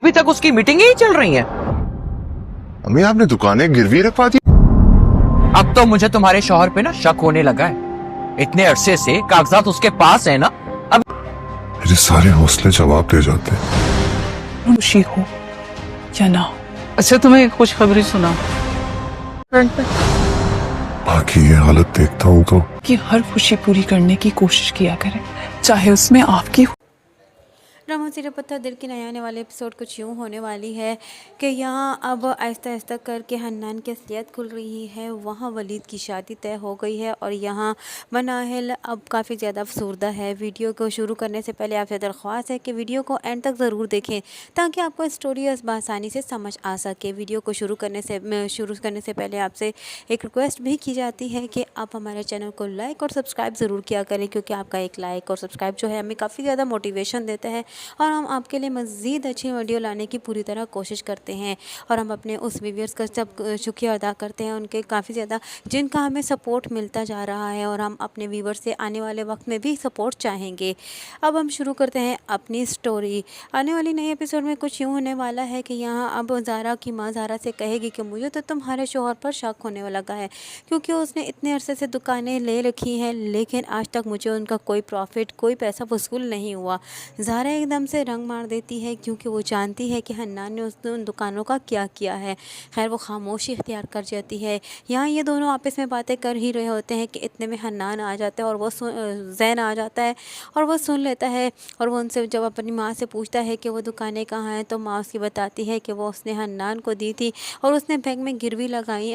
अभी तक उसकी मीटिंगें ही चल रही हैं। अम्मी आपने दुकानें गिरवी रखवा दी। अब तो मुझे तुम्हारे शौहर पे ना शक होने लगा है। इतने अरसे से कागजात उसके पास है ना। अब मेरे सारे हौसले जवाब दे जाते हैं। खुशी हो या ना हो। अच्छा तुम्हें खुशखबरी सुना बाकी ये हालत देखता हूँ तो कि हर खुशी पूरी करने की कोशिश किया करें, चाहे उसमें आपकी ड्रामा सीरियल पत्थर दिल की नए आने वाले एपिसोड कुछ यूँ होने वाली है कि यहाँ अब आहिस्ता आहिस्ता करके हन्नान की असलियत खुल रही है। वहाँ वलीद की शादी तय हो गई है और यहाँ मनाहिल अब काफ़ी ज़्यादा अफसरदा है। वीडियो को शुरू करने से पहले आपसे दरख्वास्त है कि वीडियो को एंड तक ज़रूर देखें ताकि आपको स्टोरी आसानी से समझ आ सके। वीडियो को शुरू करने से पहले आपसे एक रिक्वेस्ट भी की जाती है कि आप हमारे चैनल को लाइक और सब्सक्राइब ज़रूर किया करें, क्योंकि आपका एक लाइक और सब्सक्राइब जो है हमें काफ़ी ज़्यादा मोटिवेशन देता है और हम आपके लिए मज़ीद अच्छी वीडियो लाने की पूरी तरह कोशिश करते हैं। और हम अपने उस व्यूअर्स का सब शुक्रिया अदा करते हैं, उनके काफ़ी ज़्यादा जिनका हमें सपोर्ट मिलता जा रहा है और हम अपने व्यूअर्स से आने वाले वक्त में भी सपोर्ट चाहेंगे। अब हम शुरू करते हैं अपनी स्टोरी। आने वाली नए एपिसोड में कुछ यूँ होने वाला है कि यहाँ अब ज़ारा की माँ ज़ारा से कहेगी कि मुझे तो तुम्हारे शौहर पर शक होने लगा है, क्योंकि उसने इतने अरसे से दुकानें ले रखी हैं लेकिन आज तक मुझे उनका कोई प्रॉफिट कोई पैसा वसूल नहीं हुआ। ज़ारा एकदम से रंग मार देती है क्योंकि वो जानती है कि हन्नान ने उन दुकानों का क्या किया है। खैर वो खामोशी इख्तियार कर जाती है। यहाँ ये दोनों आपस में बातें कर ही रहे होते हैं कि इतने में हन्नान आ जाता है और वो ज़ैन आ जाता है और वो सुन लेता है। और वो उनसे जब अपनी माँ से पूछता है कि वो दुकानें कहाँ हैं तो माँ उसकी बताती है कि वो उसने हन्नान को दी थी और उसने बैंक में गिरवी रखाई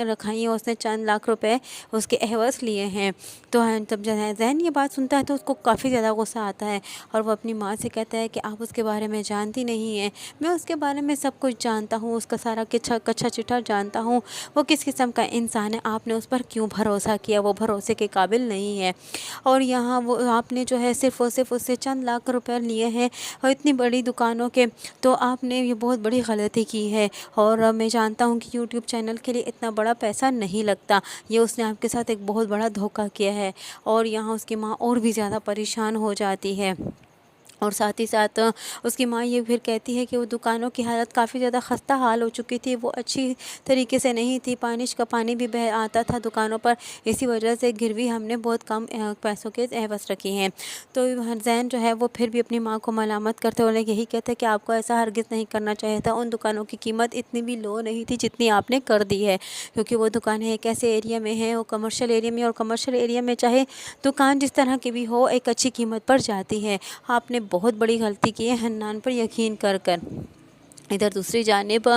और उसने चंद लाख रुपए उसके एहवस लिए हैं। तो जब ज़ैन ये बात सुनता है तो उसको काफ़ी ज़्यादा गुस्सा आता है और वो अपनी माँ से कहता है कि आप उसके बारे में जानती नहीं हैं, मैं उसके बारे में सब कुछ जानता हूँ, उसका सारा कच्चा चिट्ठा जानता हूँ, वो किस किस्म का इंसान है, आपने उस पर क्यों भरोसा किया, वो भरोसे के काबिल नहीं है। और यहाँ वो आपने जो है सिर्फ़ और सिर्फ उससे चंद लाख रुपए लिए हैं और इतनी बड़ी दुकानों के, तो आपने ये बहुत बड़ी गलती की है। और मैं जानता हूँ कि यूट्यूब चैनल के लिए इतना बड़ा पैसा नहीं लगता, ये उसने आपके साथ एक बहुत बड़ा धोखा किया है। और यहाँ उसकी माँ और भी ज़्यादा परेशान हो जाती है। और साथ ही साथ उसकी माँ ये फिर कहती है कि वो दुकानों की हालत काफ़ी ज़्यादा खस्ता हाल हो चुकी थी, वो अच्छी तरीके से नहीं थी, पानी भी बह आता था दुकानों पर, इसी वजह से गिरवी हमने बहुत कम पैसों के एवज रखी हैं। तो ज़ैन जो है वो फिर भी अपनी माँ को मलामत करते हुए यही कहते हैं कि आपको ऐसा हरगिज़ नहीं करना चाहिए था, उन दुकानों की कीमत इतनी भी लो नहीं थी जितनी आपने कर दी है, क्योंकि वो दुकानें एक ऐसे एरिया में हैं, वो कमर्शियल एरिया में, और कमर्शियल एरिया में चाहे दुकान जिस तरह की भी हो एक अच्छी कीमत पर जाती है। आपने बहुत बड़ी गलती की है हन्नान पर यकीन कर कर। इधर दूसरी जानिब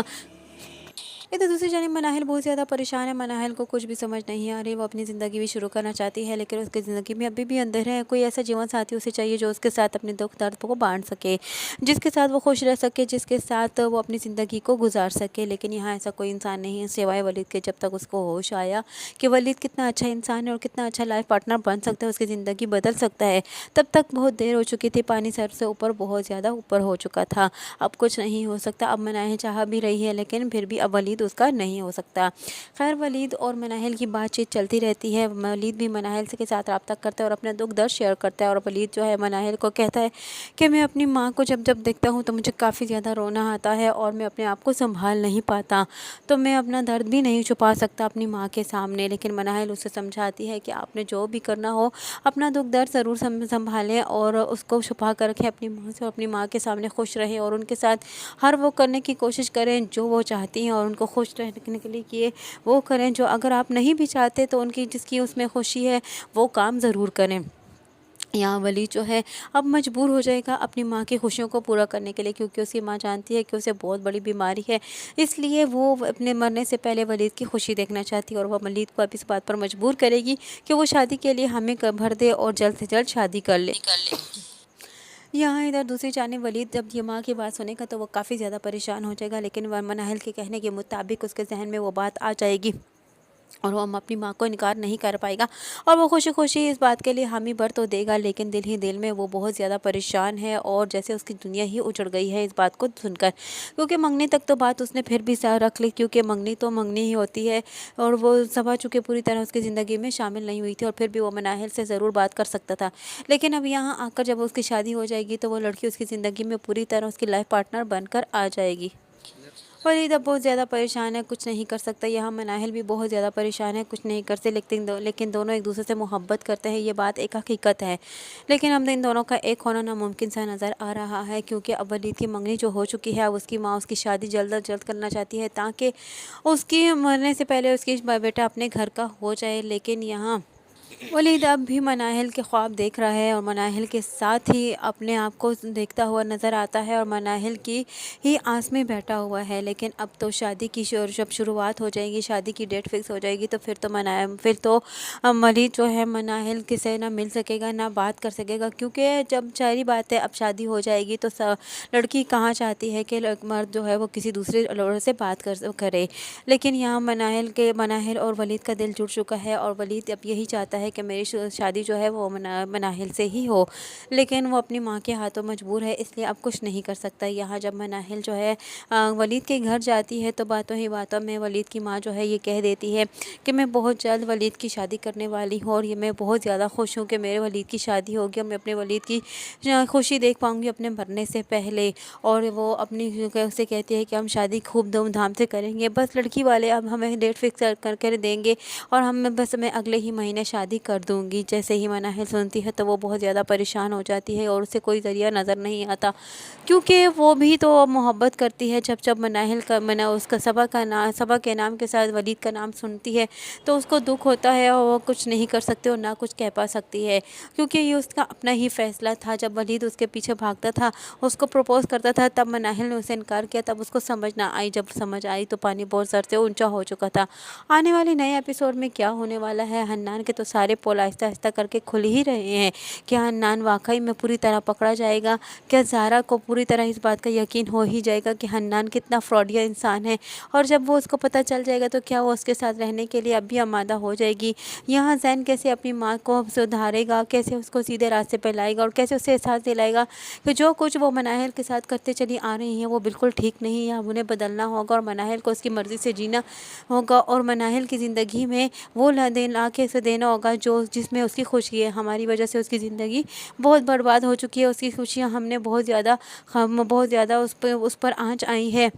मनाहिल बहुत ज़्यादा परेशान है। मनाहिल को कुछ भी समझ नहीं आ रही, वो अपनी ज़िंदगी भी शुरू करना चाहती है लेकिन उसकी ज़िंदगी में अभी भी अंदर है। कोई ऐसा जीवन साथी उसे चाहिए जो उसके साथ अपने दुख दर्द को बांट सके, जिसके साथ वो खुश रह सके, जिसके साथ वो अपनी ज़िंदगी को गुजार सके। लेकिन यहाँ ऐसा कोई इंसान नहीं है सिवाय वलीद के। जब तक उसको होश आया कि वलीद कितना अच्छा इंसान है और कितना अच्छा लाइफ पार्टनर बन सकता है, उसकी ज़िंदगी बदल सकता है, तब तक बहुत देर हो चुकी थी। पानी सर से ऊपर बहुत ज़्यादा ऊपर हो चुका था, अब कुछ नहीं हो सकता। अब मनाहिल चाह भी रही है लेकिन फिर भी अब वलीद उसका नहीं हो सकता। खैर वलीद और मनाहिल की बातचीत चलती रहती है। वलीद भी मनाहिल के साथ रब्ता करता है और अपना दुख दर्द शेयर करता है। और वलीद जो है मनाहिल को कहता है कि मैं अपनी माँ को जब जब देखता हूँ तो मुझे काफ़ी ज़्यादा रोना आता है और मैं अपने आप को संभाल नहीं पाता, तो मैं अपना दर्द भी नहीं छुपा सकता अपनी माँ के सामने। लेकिन मनाहिल उसे समझाती है कि आपने जो भी करना हो अपना दुख दर्द ज़रूर संभालें और उसको छुपा कर रखें अपनी माँ से, अपनी माँ के सामने खुश रहें और उनके साथ हर वो करने की कोशिश करें जो वो चाहती हैं और उनको खुश रहने के लिए किए वो करें जो अगर आप नहीं भी चाहते तो उनकी जिसकी उसमें खुशी है वो काम ज़रूर करें। यहाँ वली जो है अब मजबूर हो जाएगा अपनी माँ की खुशियों को पूरा करने के लिए, क्योंकि उसकी माँ जानती है कि उसे बहुत बड़ी बीमारी है, इसलिए वो अपने मरने से पहले वलीद की खुशी देखना चाहती है। और वह वलीद को अब इस बात पर मजबूर करेगी कि वो शादी के लिए हमें भर दे और जल्द से जल्द शादी कर ले। यहाँ इधर दूसरी जानिब वलीद जब ये माँ की बात सुनेगा तो वो काफ़ी ज़्यादा परेशान हो जाएगा, लेकिन वह मनाहिल के कहने के मुताबिक उसके जहन में वो बात आ जाएगी और वो हम अपनी माँ को इनकार नहीं कर पाएगा और वो खुशी खुशी इस बात के लिए हामी भर तो देगा, लेकिन दिल ही दिल में वो बहुत ज़्यादा परेशान है और जैसे उसकी दुनिया ही उजड़ गई है इस बात को सुनकर। क्योंकि मंगनी तक तो बात उसने फिर भी रख ली, क्योंकि मंगनी तो मंगनी ही होती है और वो समझ चुके पूरी तरह उसकी ज़िंदगी में शामिल नहीं हुई थी और फिर भी वो मनाहिल से ज़रूर बात कर सकता था। लेकिन अब यहाँ आकर जब उसकी शादी हो जाएगी तो वो लड़की उसकी ज़िंदगी में पूरी तरह उसकी लाइफ पार्टनर बनकर आ जाएगी। वलीद अब बहुत ज़्यादा परेशान है, कुछ नहीं कर सकता। यहाँ मनाहिल भी बहुत ज़्यादा परेशान है, कुछ नहीं कर सकते। लेकिन दोनों एक दूसरे से मोहब्बत करते हैं, ये बात एक हकीकत है। लेकिन अब इन दोनों का एक होना नामुमकिन सा नज़र आ रहा है, क्योंकि अब वलीद की मंगनी जो हो चुकी है, अब उसकी माँ उसकी शादी जल्द अज जल्द करना चाहती है ताकि उसकी मरने से पहले उसकी बेटा अपने घर का हो जाए। लेकिन यहाँ वलीद अब भी मनाहिल के ख्वाब देख रहा है और मनाहिल के साथ ही अपने आप को देखता हुआ नज़र आता है और मनाहिल की ही आस में बैठा हुआ है। लेकिन अब तो शादी की जब शुरुआत हो जाएगी, शादी की डेट फिक्स हो जाएगी, तो फिर तो वलीद जो है मनाहिल के से ना मिल सकेगा ना बात कर सकेगा, क्योंकि जब सारी बात है अब शादी हो जाएगी तो लड़की कहाँ चाहती है कि मर्द जो है वो किसी दूसरे लड़के से बात करे। लेकिन यहाँ मनाहिल और वलीद का दिल जुड़ चुका है और वलीद अब यही चाहता है कि मेरी शादी जो है वो मनाहिल से ही हो। लेकिन वो अपनी माँ के हाथों मजबूर है, इसलिए अब कुछ नहीं कर सकता। यहाँ जब मनाहिल जो है वलीद के घर जाती है तो बातों ही बातों में वलीद की माँ जो है ये कह देती है कि मैं बहुत जल्द वलीद की शादी करने वाली हूँ और ये मैं बहुत ज़्यादा खुश हूँ कि मेरे वलीद की शादी होगी और मैं अपने वलीद की खुशी देख पाऊँगी अपने मरने से पहले। और वो अपनी उसे कहती है कि हम शादी खूब धूमधाम से करेंगे, बस लड़की वाले अब हमें डेट फिक्स कर देंगे और मैं अगले ही महीने शादी कर दूंगी। जैसे ही मनाहिल सुनती है तो वो बहुत ज़्यादा परेशान हो जाती है और उसे कोई ज़रिया नज़र नहीं आता, क्योंकि वो भी तो मोहब्बत करती है। जब मनाहिल का उसका सबा के नाम के साथ वलीद का नाम सुनती है तो उसको दुख होता है और वो कुछ नहीं कर सकती और ना कुछ कह पा सकती है, क्योंकि ये उसका अपना ही फैसला था। जब वलीद उसके पीछे भागता था, उसको प्रपोज करता था, तब मनाहिल ने उसे इनकार किया, तब उसको समझ ना आई। जब समझ आई तो पानी बहुत सर से ऊंचा हो चुका था। आने वाले नए एपिसोड में क्या होने वाला है, हन्नान के तो सारे पोल आहिस्ता आहिस्ता करके खुल ही रहे हैं। क्या हन्नान वाकई में पूरी तरह पकड़ा जाएगा? क्या ज़ारा को पूरी तरह इस बात का यकीन हो ही जाएगा कि हन्नान कितना फ्रॉडिया इंसान है? और जब वो उसको पता चल जाएगा तो क्या वो उसके साथ रहने के लिए अब भी आमादा हो जाएगी? यहाँ ज़ैन कैसे अपनी माँ को सुधारेगा, कैसे उसको सीधे रास्ते पर लाएगा और कैसे उसे एहसास दिलाएगा कि जो कुछ वो मनाहिल के साथ करते चली आ रही हैं वो बिल्कुल ठीक नहीं है, अब उन्हें बदलना होगा और मनाहिल को उसकी मर्ज़ी से जीना होगा और मनाहिल की ज़िंदगी में वो ला के उसे देना होगा जो जिसमें उसकी खुशी है। हमारी वजह से उसकी ज़िंदगी बहुत बर्बाद हो चुकी है, उसकी खुशियाँ हमने बहुत ज़्यादा उस पर आँच आई है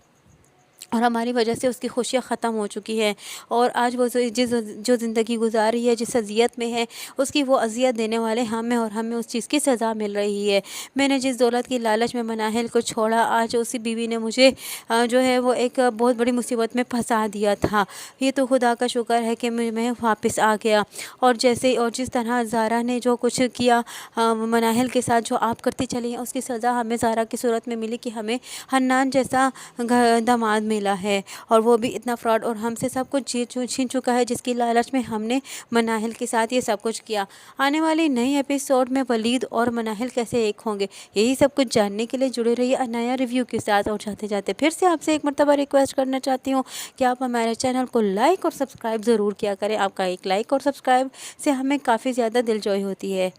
और हमारी वजह से उसकी खुशियाँ ख़त्म हो चुकी है। और आज वो जो ज़िंदगी गुजार रही है, जिस अज़ियत में है, उसकी वो अज़ियत देने वाले हम हैं और हमें उस चीज़ की सज़ा मिल रही है। मैंने जिस दौलत की लालच में मनाहिल को छोड़ा, आज उसी बीवी ने मुझे जो है वो एक बहुत बड़ी मुसीबत में फंसा दिया था। ये तो खुदा का शुक्र है कि मैं वापस आ गया। और जिस तरह ज़ारा ने जो कुछ किया मनाहिल के साथ, जो आप करती चली हैं, उसकी सज़ा हमें ज़ारा की सूरत में मिली कि हमें हन्नान जैसा दामाद मिला है और वो भी इतना फ्रॉड और हमसे सब कुछ छीन चुका है, जिसकी लालच में हमने मनाहिल के साथ ये सब कुछ किया। आने वाले नए एपिसोड में वलीद और मनाहिल कैसे एक होंगे, यही सब कुछ जानने के लिए जुड़े रहिए नया रिव्यू के साथ। और जाते जाते फिर से आपसे एक मरतबा रिक्वेस्ट करना चाहती हूँ कि आप हमारे चैनल को लाइक और सब्सक्राइब ज़रूर किया करें। आपका एक लाइक और सब्सक्राइब से हमें काफ़ी ज़्यादा दिलजोई होती है।